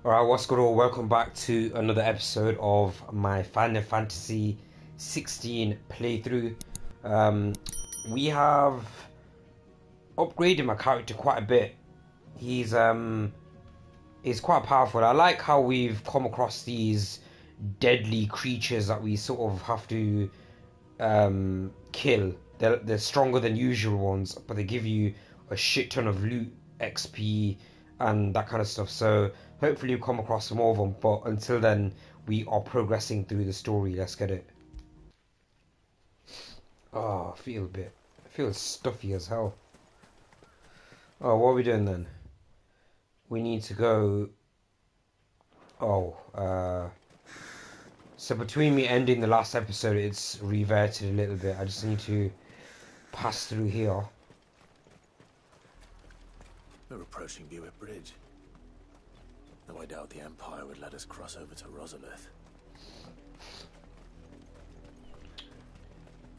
Alright, what's good all? Welcome back to another episode of my Final Fantasy 16 playthrough. We have upgraded my character quite a bit. He's quite powerful. I like how we've come across these deadly creatures that we sort of have to kill. They're stronger than usual ones, but they give you a shit ton of loot, XP, and that kind of stuff. So hopefully you come across more of them. But until then, we are progressing through the story. Let's get it. Oh, I feel stuffy as hell. Oh, what are we doing then? We need to go. So between me ending the last episode, it's reverted a little bit. I just need to pass through here. We're approaching Buick Bridge. Though I doubt the Empire would let us cross over to Rosalith.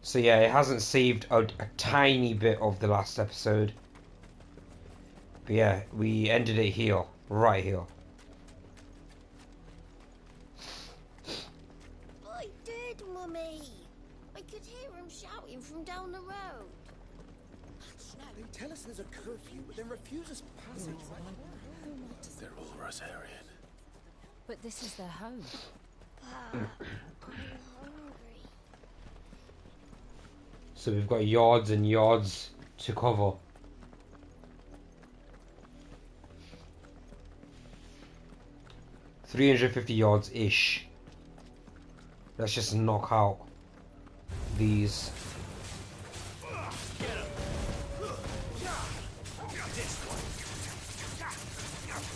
So yeah, it hasn't saved a tiny bit of the last episode. But yeah, we ended it here, right here. I did, Mummy. I could hear him shouting from down the road. They tell us there's a curfew, but then refuse us passage. They're all Rosarian. But this is their home. I'm hungry. So we've got yards and yards to cover. $350 yards ish. Let's just knock out these.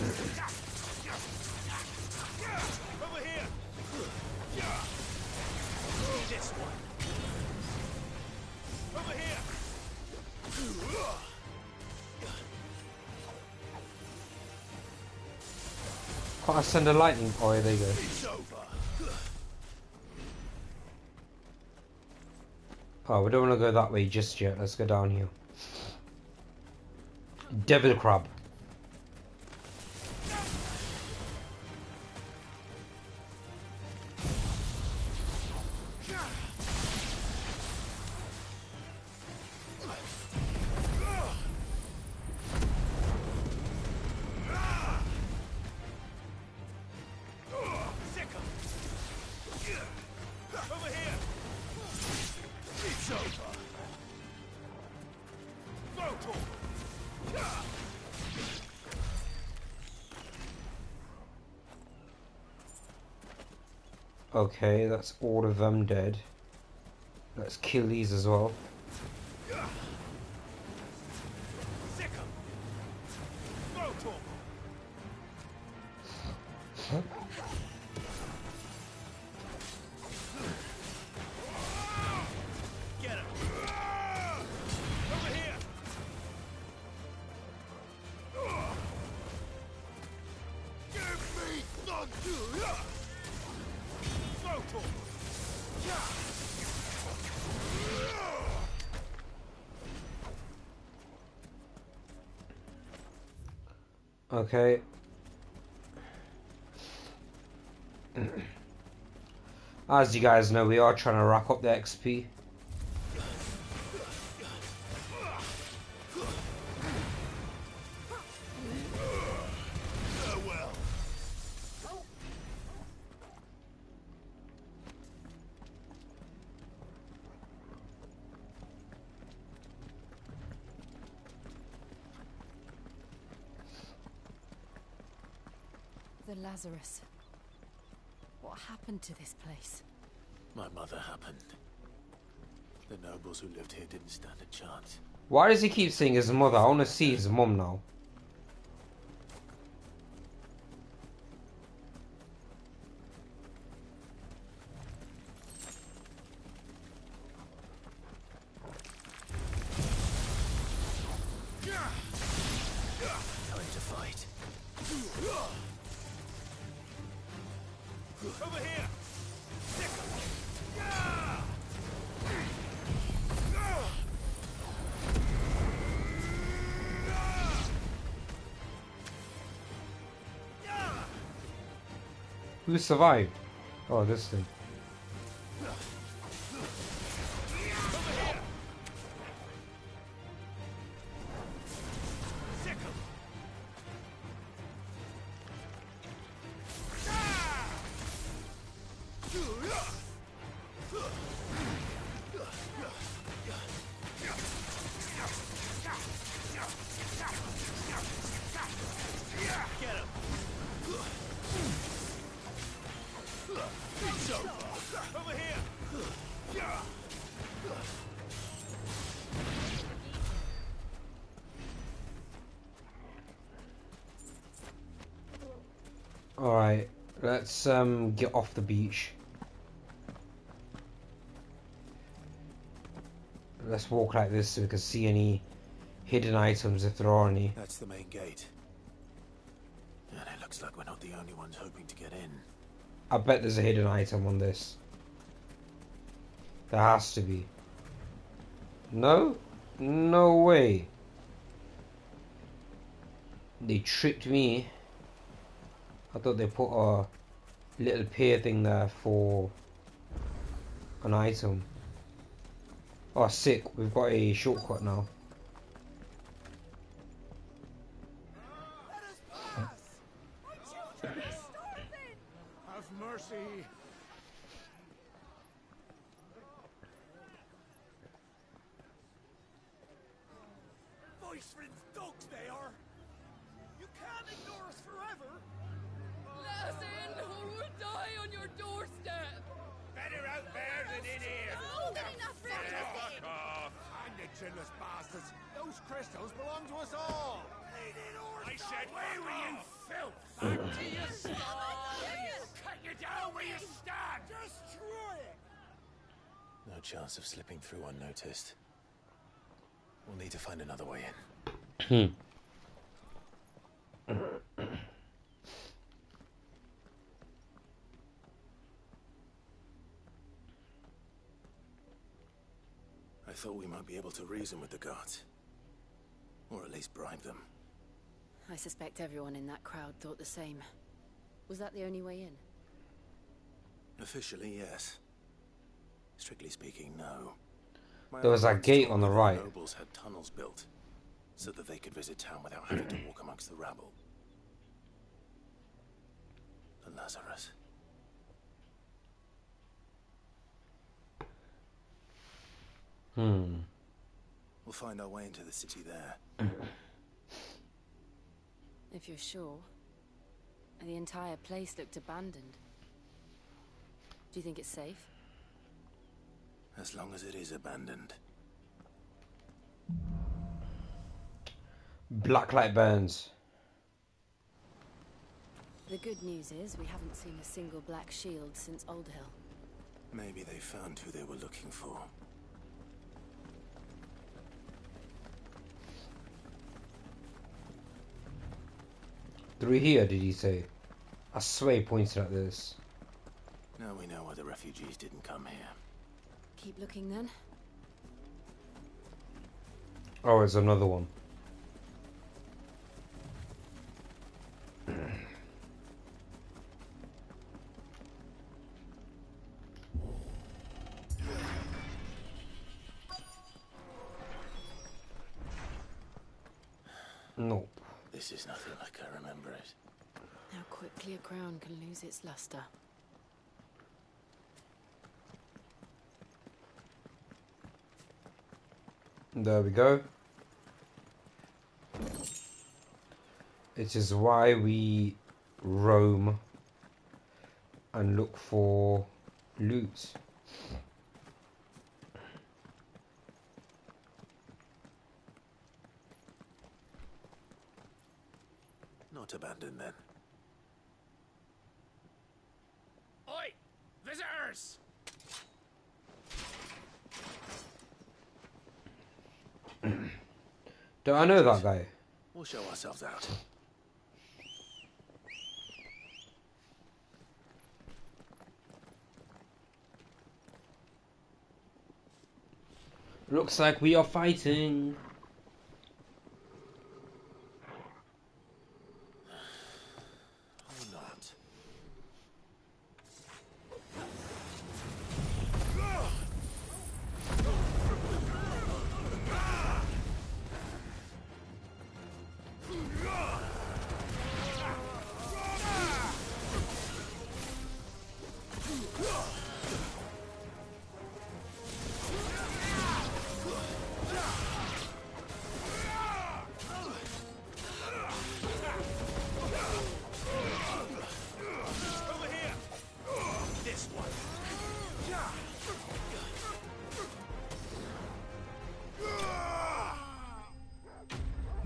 Over here! This one. Over here! Can't I send a lightning? Oh, yeah, there you go. It's over. Oh, we don't want to go that way just yet. Let's go down here. Devil crab. Over here! It's over. Go Okay, that's all of them dead. Let's kill these as well. Sick 'em. Go to 'em. Get him. Over here. Give me thunder. Go to 'em. Okay. As you guys know, we are trying to rack up the XP. Farewell. The Lazarus. What happened to this place? My mother happened. The nobles who lived here didn't stand a chance. Why does he keep saying his mother? I want to see his mum now. Time to fight. Over here. Sick 'em. Who survived? Oh, this thing. Alright, let's get off the beach. Let's walk like this so we can see any hidden items if there are any. That's the main gate. And it looks like we're not the only ones hoping to get in. I bet there's a hidden item on this. There has to be. No? No way. They tricked me. I thought they put a little pier thing there for an item. Oh, sick. We've got a shortcut now. Let us pass! My children are starving! Have mercy! Voice-ridden dogs they are! You can't ignore us forever! Let us in, or we'll die on your doorstep! Better out there than in here! More than enough for everything! Hang the chinless bastards! Those crystals belong to us all! I said, away with you, filth! Back to your stall! Cut you down where you stand! Destroy it! No chance of slipping through unnoticed. We'll need to find another way in. I thought we might be able to reason with the guards. Or at least bribe them. I suspect everyone in that crowd thought the same. Was that the only way in? Officially, yes. Strictly speaking, no. My There was that uncles gate told on me the the right. nobles had tunnels built, so that they could visit town without having to walk amongst the rabble. The Lazarus. We'll find our way into the city there. If you're sure. The entire place looked abandoned. Do you think it's safe? As long as it is abandoned. Blacklight burns. The good news is we haven't seen a single black shield since Old Hill. Maybe they found who they were looking for. Through here, did he say? I swear he pointed at this. Now we know why the refugees didn't come here. Keep looking then. Oh, it's another one. Nope. This is nothing like I remember it. How quickly a crown can lose its luster. There we go. It is why we roam and look for loot. Not abandoned then. Oi! Visitors! Do I know that guy? We'll show ourselves out. Looks like we are fighting. Or not.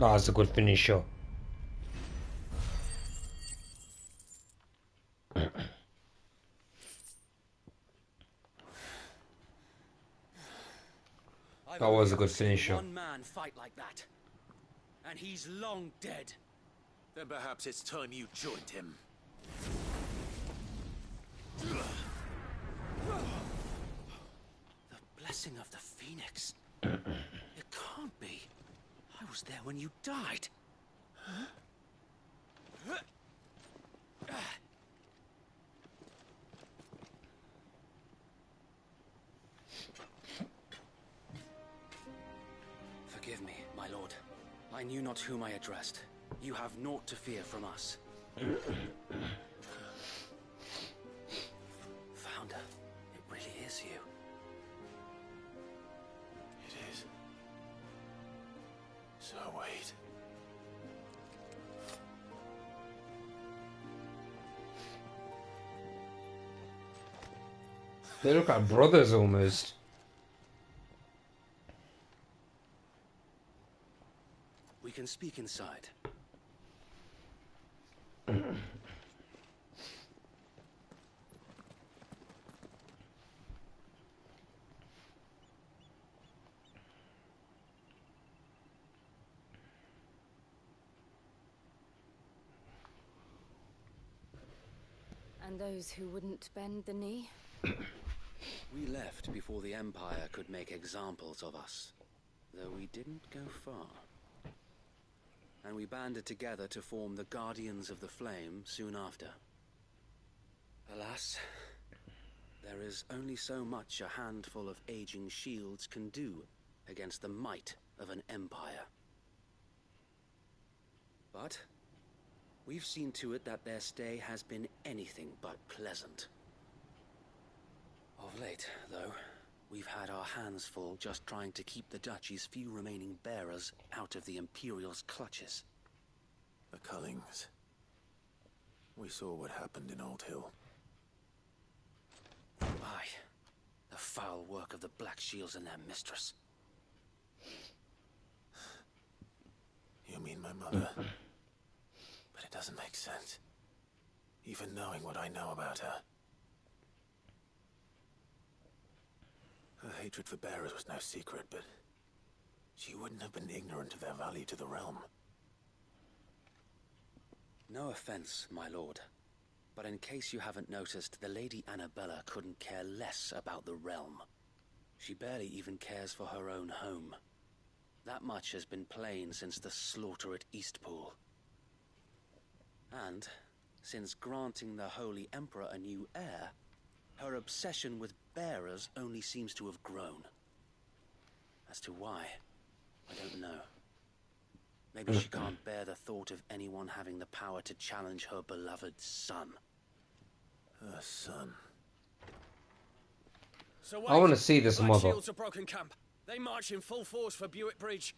That's a good finisher. That was a good finisher. One man fight like that, and he's long dead. Then perhaps it's time you joined him. The blessing of the Phoenix. It can't be. I was there when you died. Forgive me, my lord. I knew not whom I addressed. You have naught to fear from us. Founder, it really is you. It is. So wait. They look like brothers almost. We can speak inside. And those who wouldn't bend the knee? We left before the Empire could make examples of us, though we didn't go far. And we banded together to form the Guardians of the Flame soon after. Alas, there is only so much a handful of aging shields can do against the might of an empire. But we've seen to it that their stay has been anything but pleasant. Of late, though, we've had our hands full just trying to keep the Duchy's few remaining bearers out of the Imperial's clutches. The Cullings. We saw what happened in Old Hill. Aye, the foul work of the Black Shields and their mistress. You mean my mother? But it doesn't make sense. Even knowing what I know about her. Her hatred for bearers was no secret, but she wouldn't have been ignorant of their value to the realm. No offense, my lord, but in case you haven't noticed, the Lady Annabella couldn't care less about the realm. She barely even cares for her own home. That much has been plain since the slaughter at Eastpool. And, since granting the Holy Emperor a new heir, her obsession with bearers only seems to have grown. As to why, I don't know. Maybe she can't bear the thought of anyone having the power to challenge her beloved son. Her son. So I want to see this Black mother. Shields are broken camp. They march in full force for Buick Bridge.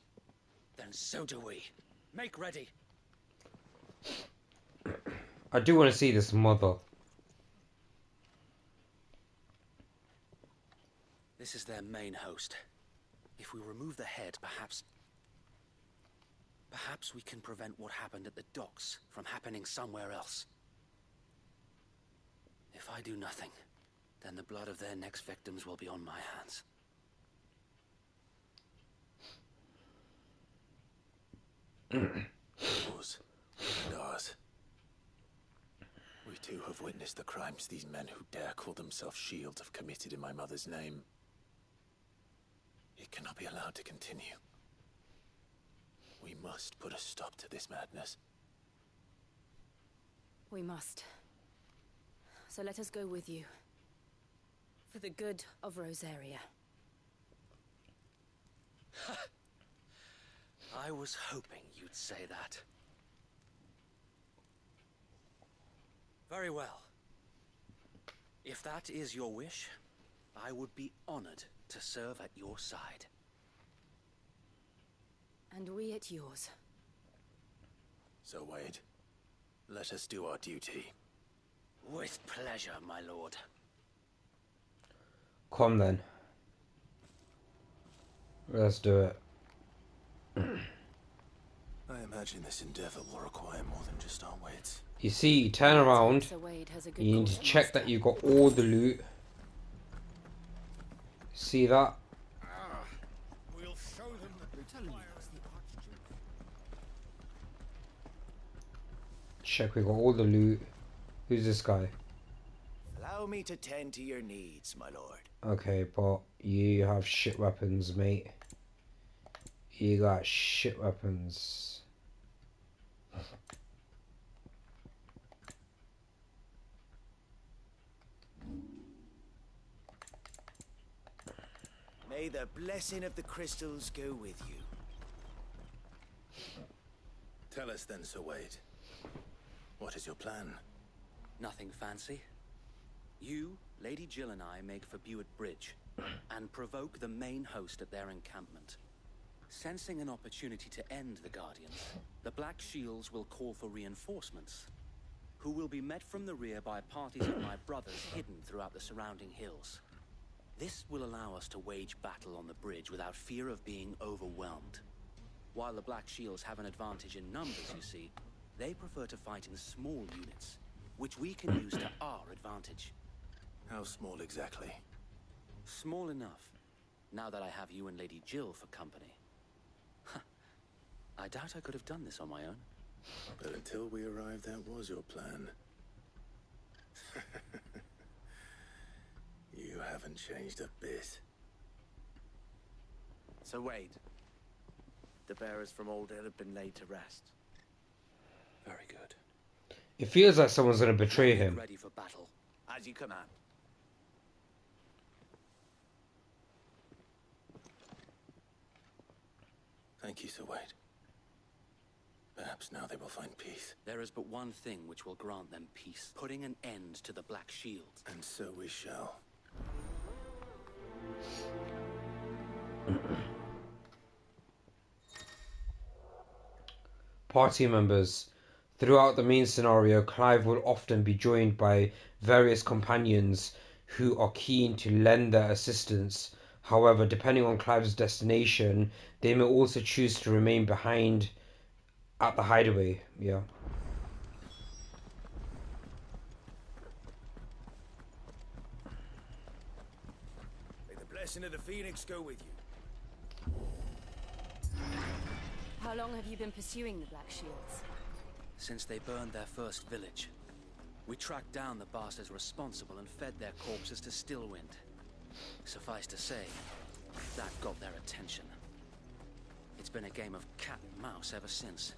Then so do we. Make ready. I do want to see this mother. This is their main host. If we remove the head, perhaps we can prevent what happened at the docks from happening somewhere else. If I do nothing, then the blood of their next victims will be on my hands. Yours and ours. We too have witnessed the crimes these men who dare call themselves shields have committed in my mother's name. It cannot be allowed to continue. We must put a stop to this madness. We must. So let us go with you. For the good of Rosaria. I was hoping you'd say that. Very well. If that is your wish, I would be honored to serve at your side. And we at yours. So, Wade, let us do our duty. With pleasure, my lord. Come then. Let's do it. I imagine this endeavor will require more than just our wits. You see, turn around. Sir Wade has a good You need to course check that you got all the loot. See that? We'll show them that the fire's the Archduke. Check we got all the loot. Who's this guy? Allow me to tend to your needs, my lord. Okay, but you have shit weapons, mate. You got shit weapons. May the blessing of the crystals go with you. Tell us then, Sir Wade. What is your plan? Nothing fancy. You, Lady Jill and I make for Buett Bridge and provoke the main host at their encampment. Sensing an opportunity to end the Guardians, the Black Shields will call for reinforcements, who will be met from the rear by parties of my brothers hidden throughout the surrounding hills. This will allow us to wage battle on the bridge without fear of being overwhelmed. While the Black Shields have an advantage in numbers, you see, they prefer to fight in small units, which we can use to our advantage. How small exactly? Small enough, now that I have you and Lady Jill for company. I doubt I could have done this on my own. But until we arrived, that was your plan. You haven't changed a bit. Sir Wade, the bearers from Old Hill have been laid to rest. Very good. It feels like someone's gonna betray him. Ready for battle. As you command. Thank you, Sir Wade. Perhaps now they will find peace. There is but one thing which will grant them peace, putting an end to the Black Shield. And so we shall. Party members. Throughout the main scenario, Clive will often be joined by various companions who are keen to lend their assistance. However, depending on Clive's destination, they may also choose to remain behind at the hideaway. Yeah. May the blessing of the Phoenix go with you. How long have you been pursuing the Black Shields? Since they burned their first village, we tracked down the bastards responsible and fed their corpses to Stillwind. Suffice to say, that got their attention. It's been a game of cat and mouse ever since.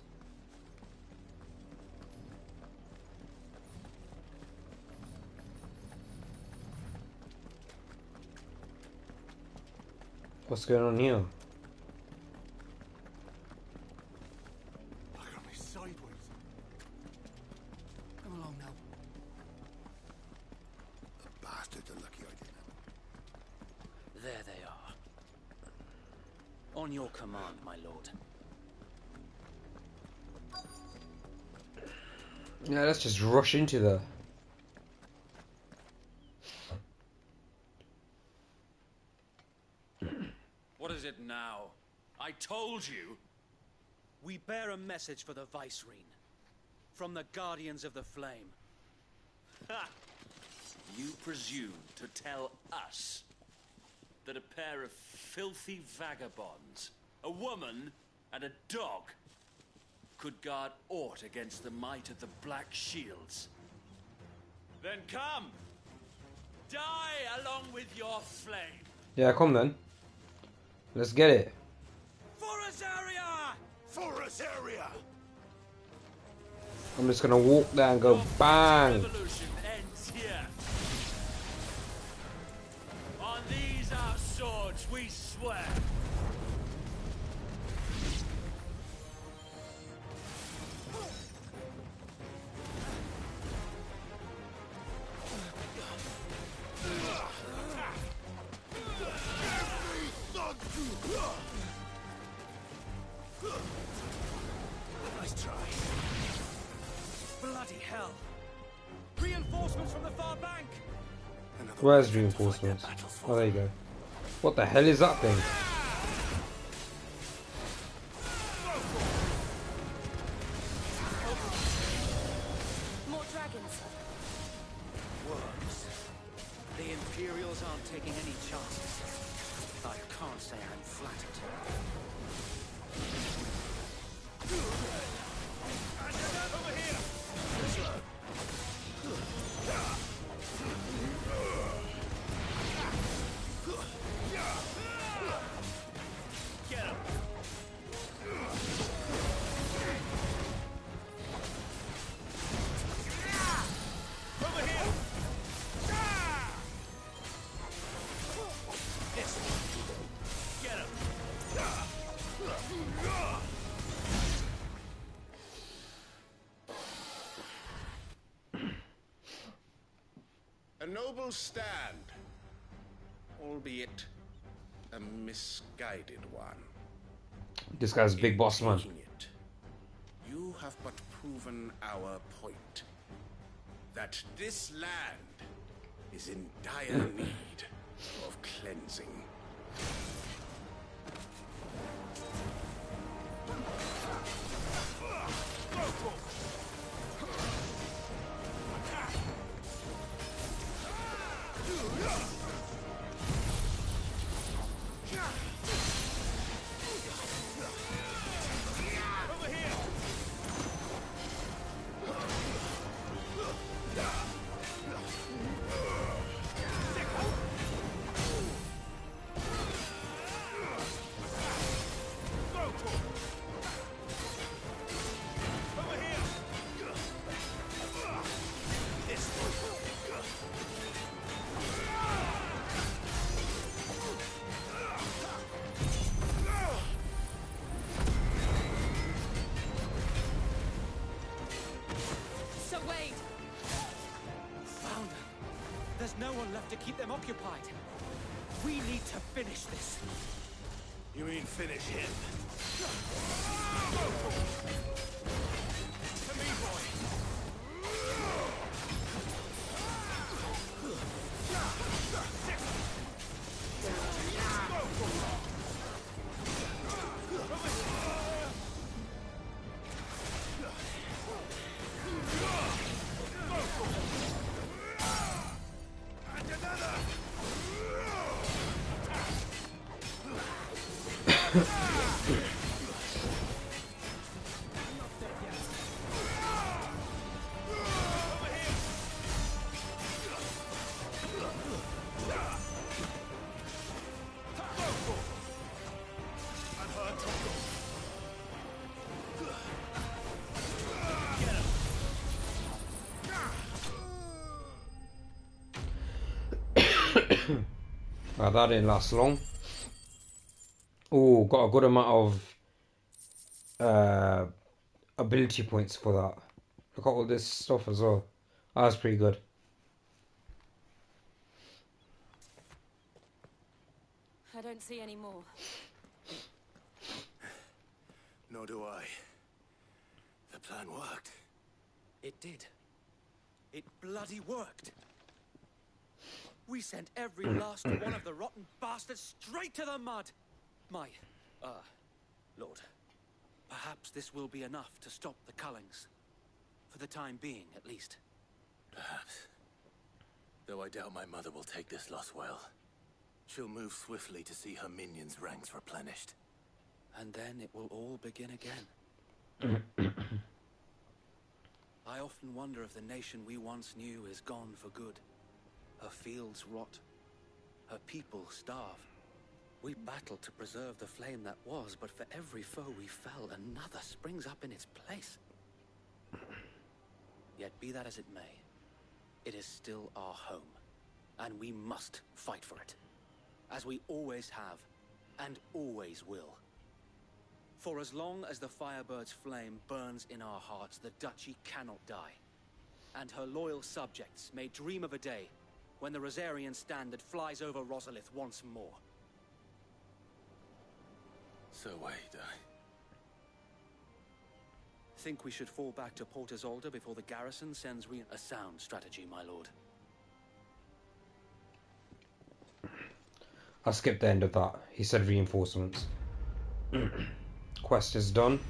What's going on here? Look at me sideways. Come along now. The bastards are lucky I didn't. There they are. On your command, my lord. Yeah, let's just rush into the... What is it now? I told you! We bear a message for the Vicereine. From the Guardians of the Flame. Ha! You presume to tell us that a pair of filthy vagabonds, a woman and a dog, could guard aught against the might of the Black Shields? Then come! Die along with your flame! Yeah, come then. Let's get it. For Azaria! For Azaria! I'm just gonna walk there and go bang. Revolution ends here. On these our swords we swear. Nice try. Bloody hell! Reinforcements from the far bank! Where's reinforcements? Oh, there you go. What the hell is that thing? works. The Imperials aren't taking any chances. I can't say I'm flattered. Over here! Get him! Over here! This one. Get him! A noble stand, albeit a misguided one. This guy's a big boss man. Taking it, you have but proven our point. That this land is in dire need of cleansing. Over here! Over here! This Sir Wade! Found them. There's no one left to keep them occupied. We need to finish this. You mean finish him? To me, boy! And another! That didn't last long. Oh, got a good amount of ability points for that. Look at all this stuff as well. That's pretty good. I don't see any more. Nor do I. The plan worked. It did. It bloody worked. We sent every last one of the rotten bastards straight to the mud. My, Lord, perhaps this will be enough to stop the Cullings. For the time being, at least. Perhaps. Though I doubt my mother will take this loss well. She'll move swiftly to see her minions' ranks replenished. And then it will all begin again. I often wonder if the nation we once knew is gone for good. Her fields rot. Her people starve. We battled to preserve the flame that was, but for every foe we fell, another springs up in its place. Yet be that as it may, it is still our home, and we must fight for it, as we always have, and always will. For as long as the Firebird's flame burns in our hearts, the Duchy cannot die, and her loyal subjects may dream of a day when the Rosarian standard flies over Rosalith once more. So wait, Think we should fall back to Port Isolde before the garrison sends a sound strategy, my lord. I skipped the end of that. He said reinforcements. Quest is done.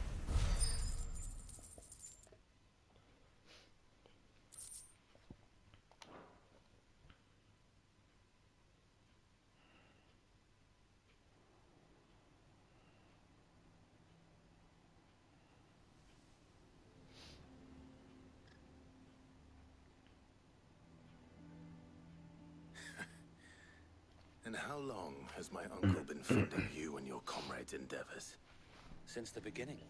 And how long has my uncle been funding you and your comrades' endeavors? Since the beginning.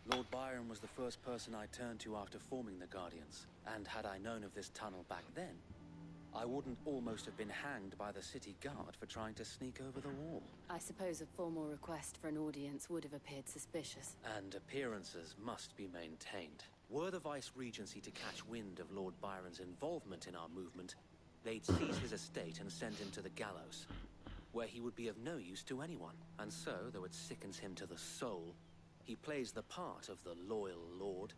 Lord Byron was the first person I turned to after forming the Guardians, and had I known of this tunnel back then, I wouldn't almost have been hanged by the city guard for trying to sneak over the wall. I suppose a formal request for an audience would have appeared suspicious. And appearances must be maintained. Were the Vice-Regency to catch wind of Lord Byron's involvement in our movement, they'd seize his estate and send him to the gallows, where he would be of no use to anyone. And so, though it sickens him to the soul, he plays the part of the loyal lord,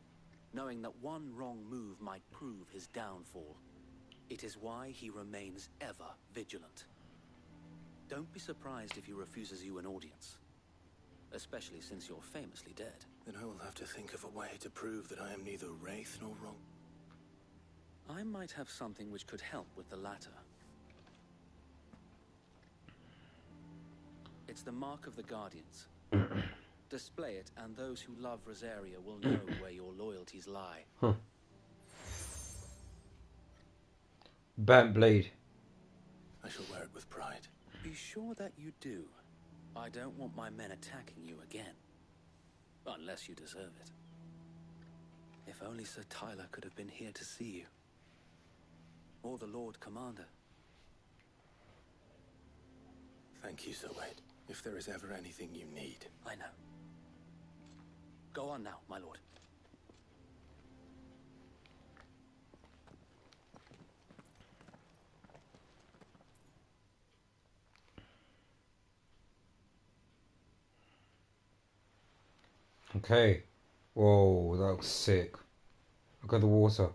knowing that one wrong move might prove his downfall. It is why he remains ever vigilant. Don't be surprised if he refuses you an audience, especially since you're famously dead. Then I will have to think of a way to prove that I am neither wraith nor wrong. I might have something which could help with the latter. It's the mark of the Guardians. Display it, and those who love Rosaria will know where your loyalties lie. Huh. Burnt blade. I shall wear it with pride. Be sure that you do. I don't want my men attacking you again. Unless you deserve it. If only Sir Tyler could have been here to see you. Or the Lord Commander. Thank you, Sir Wade. If there is ever anything you need. I know. Go on now, my lord. Okay. Whoa, that looks sick. Look at the water.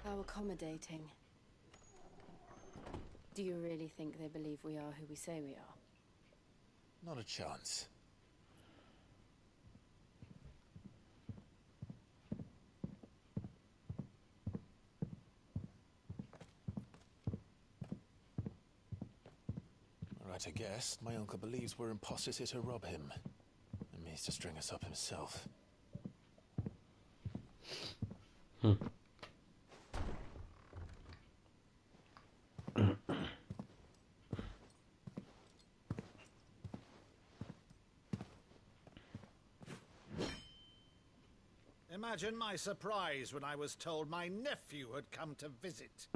How accommodating. Do you really think they believe we are who we say we are? Not a chance. Right, I guess. My uncle believes we're imposters here to rob him. And means to string us up himself. Imagine my surprise when I was told my nephew had come to visit.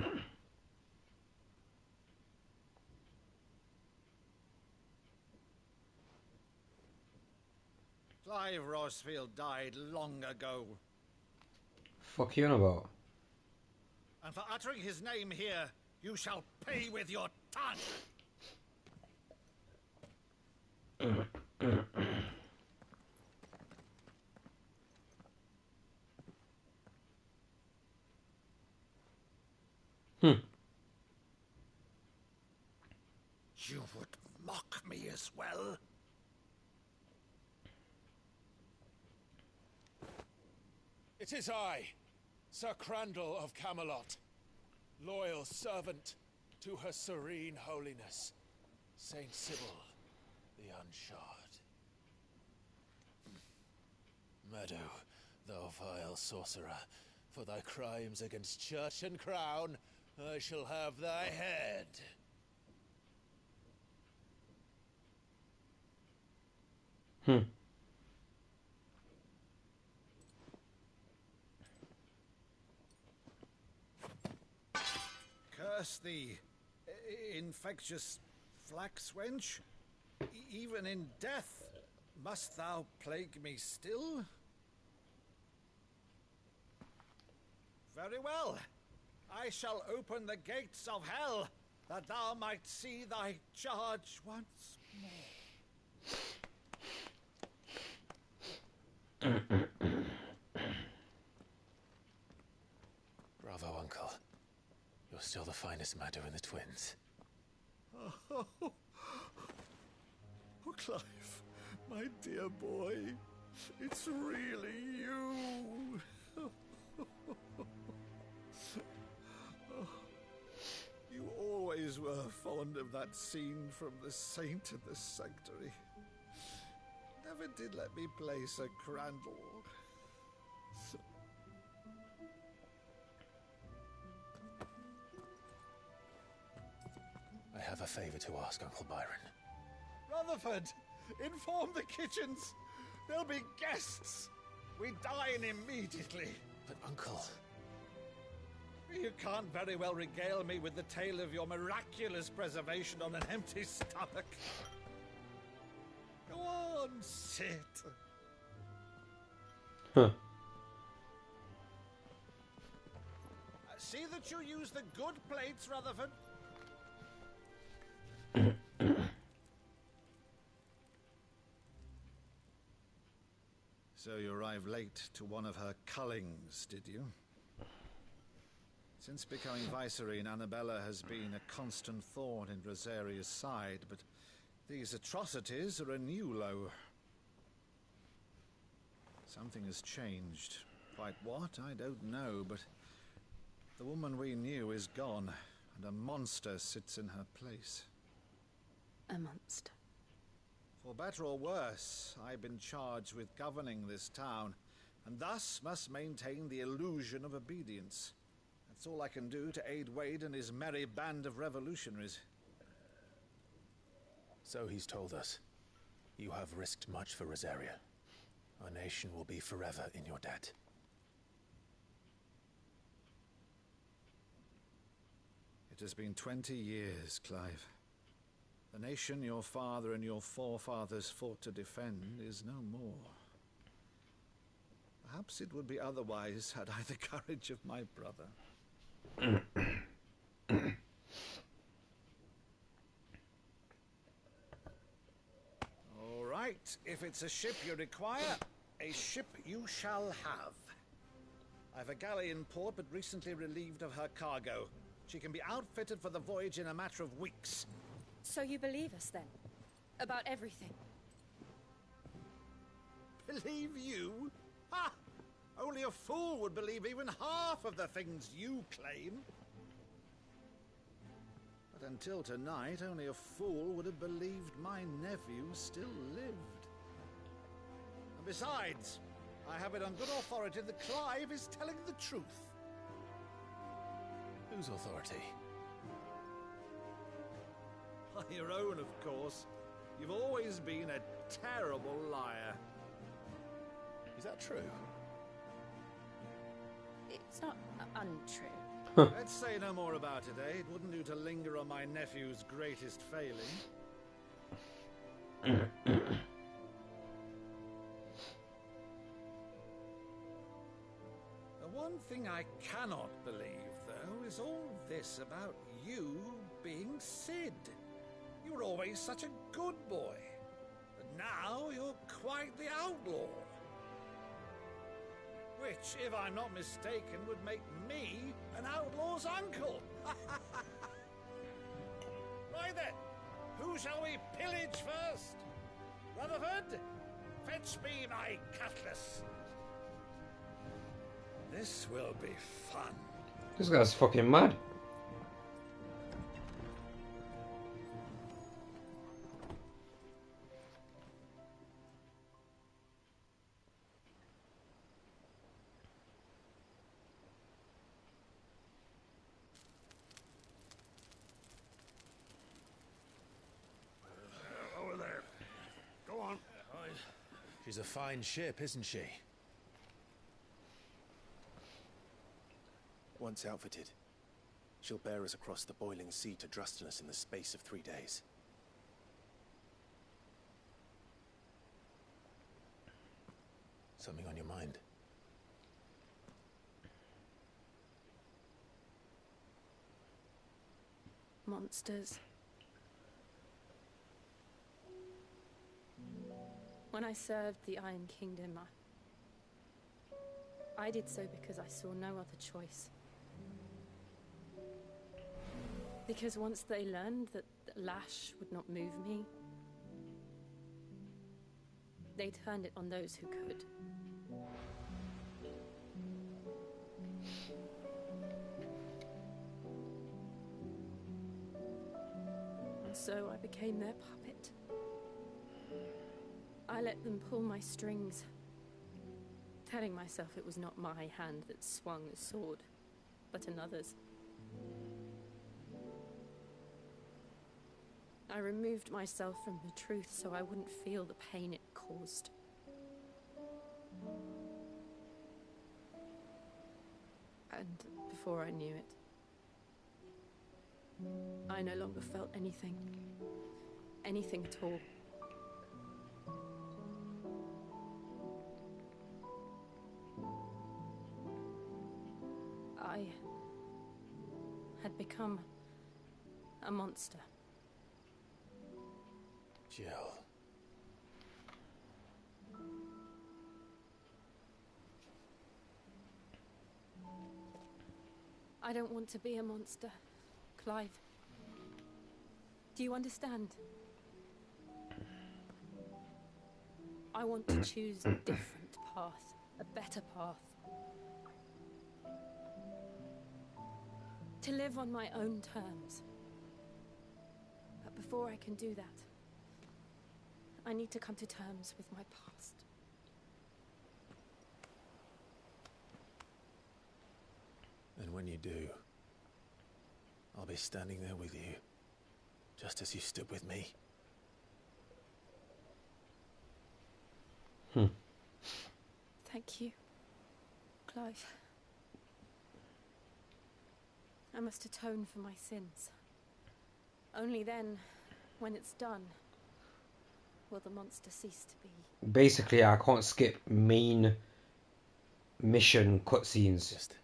Clive Rosfield died long ago. Fuck you on about? And for uttering his name here, you shall pay with your tongue. You would mock me as well? It is I, Sir Crandall of Camelot, loyal servant to Her Serene Holiness, Saint Sybil the Unshod. Meadow, thou vile sorcerer, for thy crimes against church and crown, I shall have thy head. Curse thee, infectious flax wench. Even in death, must thou plague me still? Very well. I shall open the gates of hell, that thou might see thy charge once more. Bravo, Uncle. You're still the finest Meadow in the twins. Oh, Clive, my dear boy, it's really you. You always were fond of that scene from The Saint in the Sanctuary. never did let me play Sir Crandall. I have a favor to ask, Uncle Byron. Rutherford, inform the kitchens. There'll be guests. We dine immediately. But, Uncle... You can't very well regale me with the tale of your miraculous preservation on an empty stomach. Go on, sit. Huh. See that you use the good plates, Rutherford. So you arrived late to one of her cullings, did you? Since becoming Vicereine, Annabella has been a constant thorn in Rosaria's side, but these atrocities are a new low. Something has changed. Quite what, I don't know, but the woman we knew is gone, and a monster sits in her place. A monster. For better or worse, I've been charged with governing this town, and thus must maintain the illusion of obedience. That's all I can do to aid Wade and his merry band of revolutionaries. So he's told us. You have risked much for Rosaria. Our nation will be forever in your debt. It has been 20 years, Clive. The nation your father and your forefathers fought to defend is no more. Perhaps it would be otherwise had I the courage of my brother. All right, if it's a ship you require, a ship you shall have. I've a galley in port, but recently relieved of her cargo. She can be outfitted for the voyage in a matter of weeks. So you believe us, then? About everything? Believe you? Ha! Only a fool would believe even half of the things you claim. But until tonight, only a fool would have believed my nephew still lived. And besides, I have it on good authority that Clive is telling the truth. Whose authority? By your own, of course. You've always been a terrible liar. Is that true? It's not untrue. Let's say no more about it, eh? It wouldn't do to linger on my nephew's greatest failing. The one thing I cannot believe, though, is all this about you being Cid. You were always such a good boy, but now you're quite the outlaw. Which, if I'm not mistaken, would make me an outlaw's uncle. Right then, who shall we pillage first? Rutherford, fetch me my cutlass. This will be fun. This guy's fucking mad. Over there. Go on. She's a fine ship, isn't she? Once outfitted, she'll bear us across the boiling sea to Drustinus in the space of 3 days. Something on your mind? Monsters. When I served the Iron Kingdom, I did so because I saw no other choice. Because once they learned that Lash would not move me, they turned it on those who could. And so I became their puppet. I let them pull my strings, telling myself it was not my hand that swung a sword, but another's. I removed myself from the truth so I wouldn't feel the pain it caused. And before I knew it, I no longer felt anything. Anything at all. I had become a monster. Jill. I don't want to be a monster, Clive. Do you understand? I want to choose a different path, a better path. To live on my own terms. But before I can do that, I need to come to terms with my past. And when you do, I'll be standing there with you, just as you stood with me. Thank you, Clive. I must atone for my sins. Only then, when it's done, will the monster cease to be. Basically, I can't skip main mission cutscenes. Just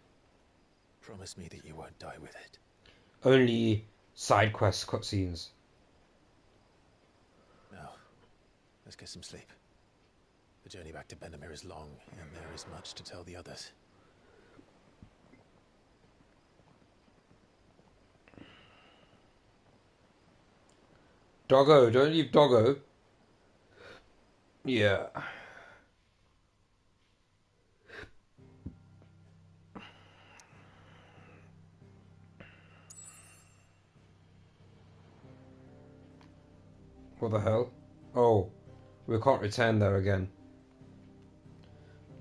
promise me that you won't die with it. Only side quest cutscenes. Now, let's get some sleep. The journey back to Benamir is long, and there is much to tell the others. Doggo, don't leave Doggo. Yeah. What the hell? Oh, we can't return there again.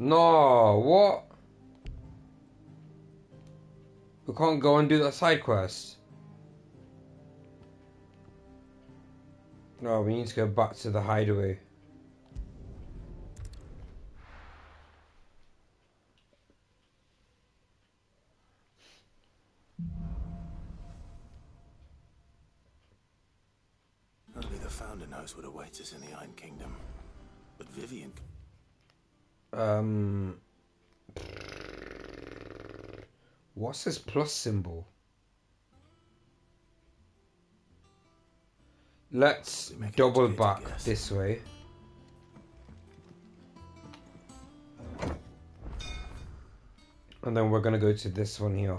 No, what? We can't go and do that side quest. No, we need to go back to the hideaway. Only the Founder knows what awaits us in the Iron Kingdom. But Vivian... What's this plus symbol? Let's double back this way. And then we're gonna go to this one here.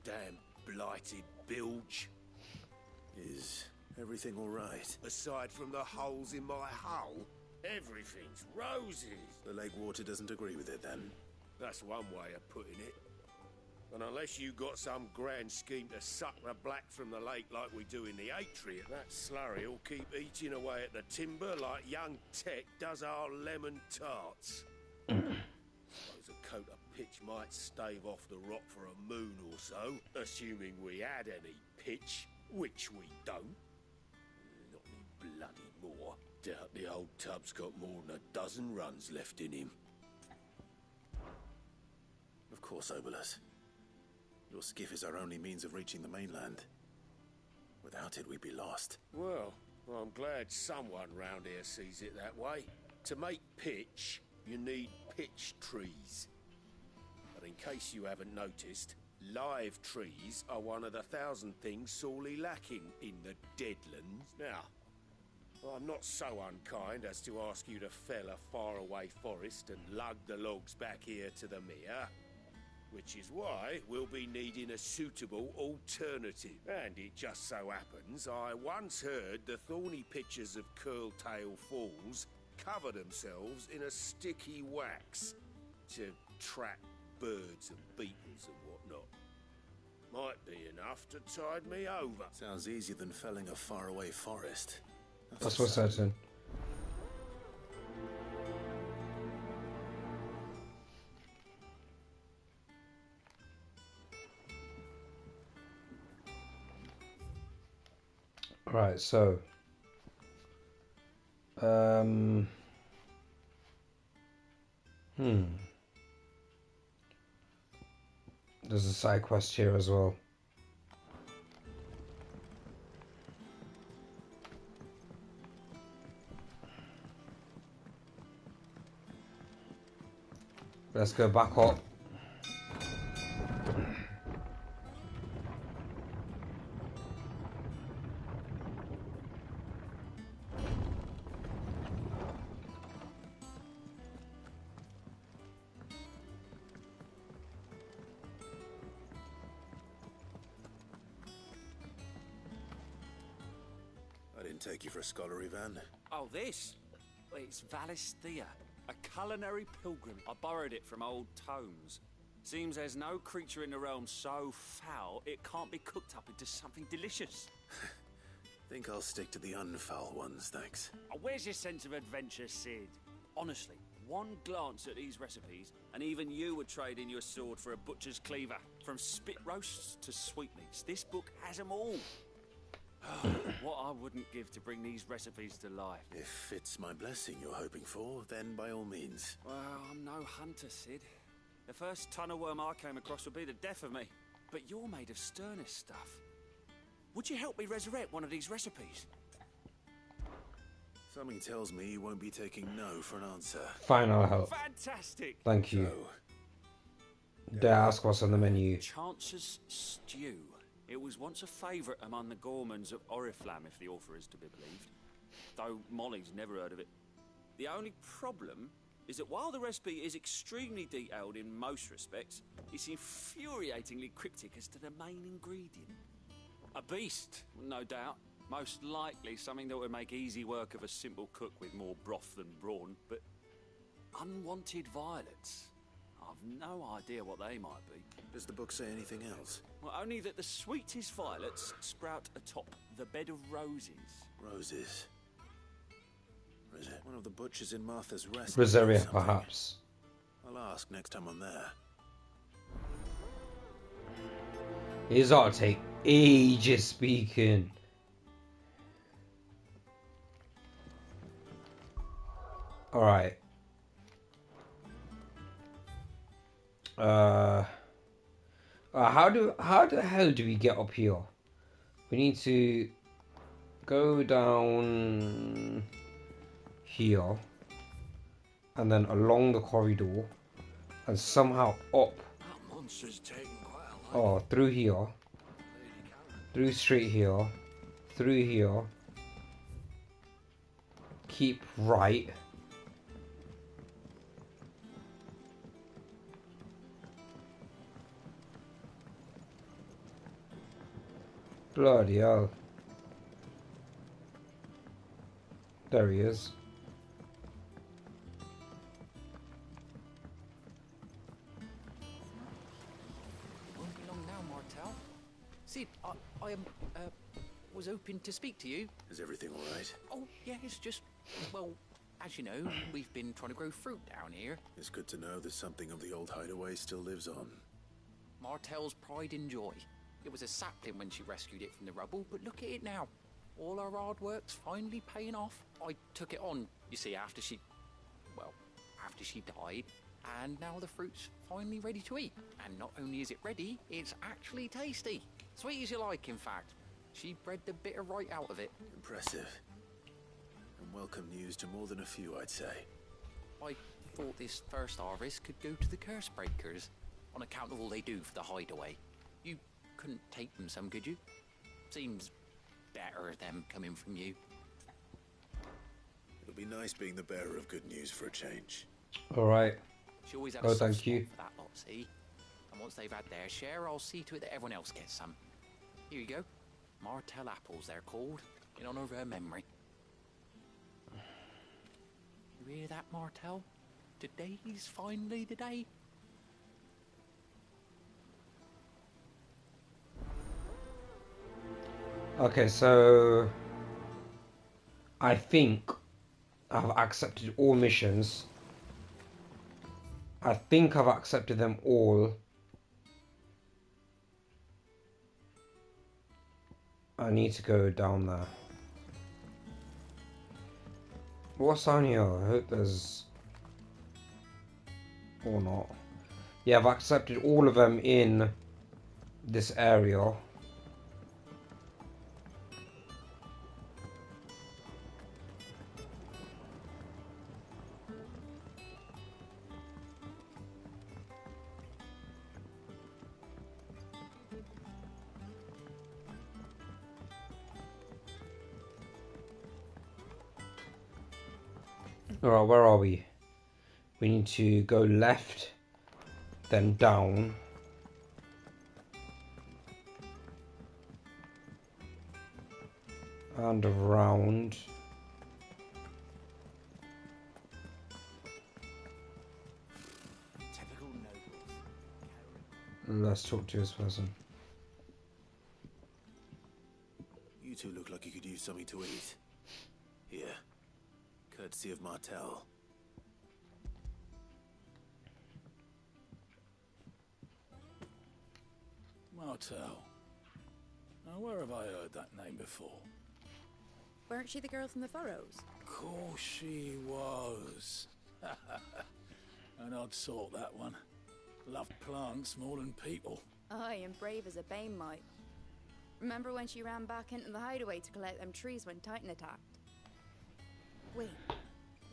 Damn blighted bilge. Is everything all right? Aside from the holes in my hull, everything's roses. The lake water doesn't agree with it, then? That's one way of putting it. And unless you got some grand scheme to suck the black from the lake like we do in the Atrium, that slurry will keep eating away at the timber like young Tech does our lemon tarts. Suppose a coat of pitch might stave off the rot for a moon or so, assuming we had any pitch, which we don't. Not any bloody more. Doubt the old tub's got more than a dozen runs left in him. Of course, Obolus. Your skiff is our only means of reaching the mainland. Without it, we'd be lost. Well, I'm glad someone round here sees it that way. To make pitch, you need pitch trees. But in case you haven't noticed, live trees are one of the 1,000 things sorely lacking in the Deadlands. Now, I'm not so unkind as to ask you to fell a faraway forest and lug the logs back here to the mere. which is why we'll be needing a suitable alternative. And it just so happens I once heard the thorny pitchers of Curltail Falls cover themselves in a sticky wax to trap birds and beetles and whatnot. Might be enough to tide me over. Sounds easier than felling a faraway forest. That's for certain. Right, so there's a side quest here as well. Let's go back up. I didn't take you for a scholar, Ivan. Oh, this? It's Valisthea, a culinary pilgrim. I borrowed it from old tomes. Seems there's no creature in the realm so foul it can't be cooked up into something delicious. Think I'll stick to the unfoul ones, thanks. Oh, where's your sense of adventure, Sid? Honestly, one glance at these recipes, and even you would trade in your sword for a butcher's cleaver. From spit roasts to sweetmeats, this book has them all. What I wouldn't give to bring these recipes to life. If it's my blessing you're hoping for, then by all means. Well, I'm no hunter, Sid. The first tunnel worm I came across would be the death of me. But you're made of sternest stuff. Would you help me resurrect one of these recipes? Something tells me you won't be taking no for an answer. Fine, I'll help. Fantastic! Thank you. Dare I ask what's on the menu? Chance's Stew. It was once a favourite among the Gormans of Oriflamme, if the author is to be believed. Though Molly's never heard of it. The only problem is that while the recipe is extremely detailed in most respects, it's infuriatingly cryptic as to the main ingredient. A beast, no doubt. Most likely something that would make easy work of a simple cook with more broth than brawn, but unwanted violets. I've no idea what they might be. Does the book say anything else? Well, only that the sweetest violets sprout atop the bed of roses. Roses? Or is it one of the butchers in Martha's Rest? Rosaria, perhaps. I'll ask next time I'm there. These ought to take ages speaking. Alright. How the hell do we get up here? We need to go down here and then along the corridor and somehow up. That monster's taking quite a Oh, through here, through straight here, through here, keep right. Bloody hell. There he is. Won't be long now, Martel. Sid, I was hoping to speak to you. Is everything all right? Oh, yeah, it's just, well, as you know, we've been trying to grow fruit down here. It's good to know that something of the old hideaway still lives on. Martel's pride and joy. It was a sapling when she rescued it from the rubble, but look at it now. All our hard work's finally paying off. I took it on, you see, after she died, and now the fruit's finally ready to eat. And not only is it ready, it's actually tasty. Sweet as you like, in fact. She bred the bitter right out of it. Impressive. And welcome news to more than a few, I'd say. I thought this first harvest could go to the curse breakers, on account of all they do for the hideaway. You couldn't take them some, could you? Seems better them coming from you. It'll be nice being the bearer of good news for a change. Alright. She always had Oh, a soft thank spot you. for that lot, see? And once they've had their share, I'll see to it that everyone else gets some. Here you go. Martell apples, they're called, in honor of her memory. You hear that, Martell? Today's finally the day. Okay, so I think I've accepted all missions. I think I've accepted them all. I need to go down there. What's on here? I hope there's... or not. Yeah, I've accepted all of them in this area. Alright, where are we? We need to go left, then down. And around. Let's talk to this person. You two look like you could use something to eat. Here. Courtesy of Martell. Martell. Now, where have I heard that name before? Weren't she the girl from the Furrows? Of course she was. An odd sort, that one. Loved plants more than people. Aye, and brave as a bane might. Remember when she ran back into the hideaway to collect them trees when Titan attacked? Wait.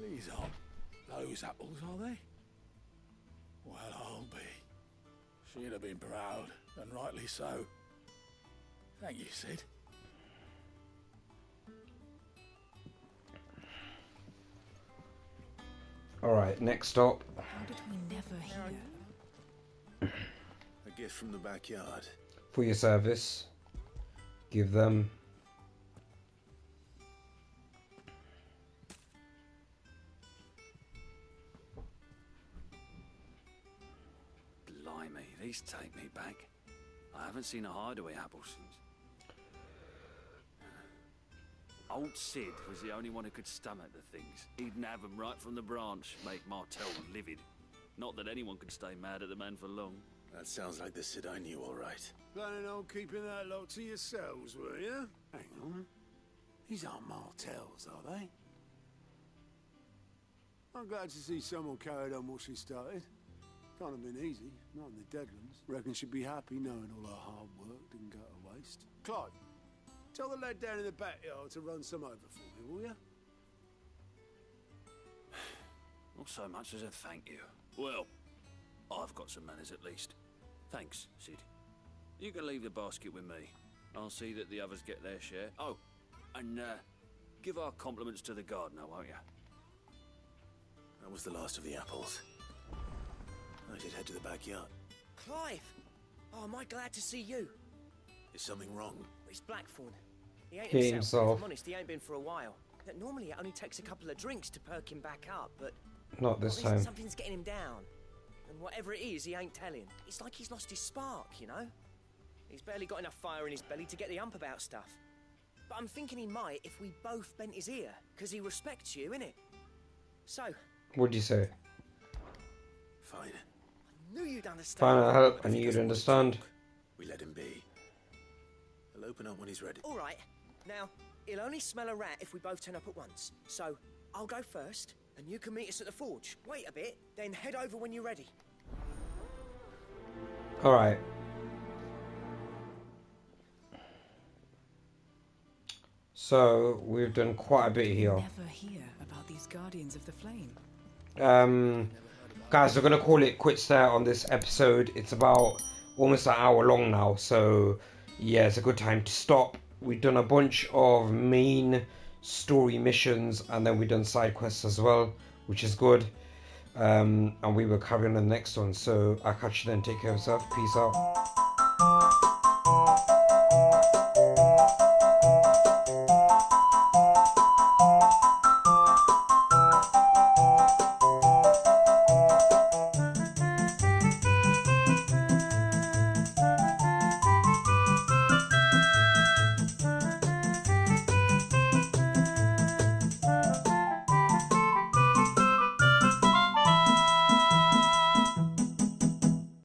These aren't those apples, are they? Well, I'll be. She'd have been proud, and rightly so. Thank you, Sid. Alright, next stop. How did we never hear? A gift from the backyard. For your service. Give them. Blimey, these take me back. I haven't seen a hideaway apple since. Old Sid was the only one who could stomach the things. He'd nab them right from the branch, make Martell livid. Not that anyone could stay mad at the man for long. That sounds like the Sid I knew, all right. Planning on keeping that lot to yourselves, were you? Hang on. These aren't Martells, are they? I'm glad to see someone carried on what she started. Can't have been easy, not in the Deadlands. Reckon she'd be happy knowing all her hard work didn't go to waste. Clive, tell the lad down in the backyard to run some over for me, will you? Not so much as a thank you. Well, I've got some manners at least. Thanks, Sid. You can leave the basket with me. I'll see that the others get their share. Oh, and give our compliments to the gardener, won't you? That was the last of the apples. I should head to the backyard. Clive! Oh, am I glad to see you? Is something wrong? It's Blackthorn. He ain't He himself. himself. If I'm honest, he ain't been for a while. Normally it only takes a couple of drinks to perk him back up, but... Not this time. Something's getting him down. And whatever it is, he ain't telling. It's like he's lost his spark, you know? He's barely got enough fire in his belly to get the ump about stuff. But I'm thinking he might if we both bent his ear, because he respects you, innit? So... What'd you say? Fine. I knew you'd understand. Fine, I hope I knew you'd understand. We let him be. He'll open up when he's ready. All right. Now, he'll only smell a rat if we both turn up at once. So, I'll go first, and you can meet us at the forge. Wait a bit, then head over when you're ready. Alright. So, we've done quite a bit here. Never hear about these Guardians of the Flame. Guys, we're gonna call it quits there on this episode. It's about almost an hour long now, so yeah, it's a good time to stop. We've done a bunch of main story missions, and then we've done side quests as well, which is good. and we will carry on the next one. So I'll catch you then. Take care of yourself. Peace out.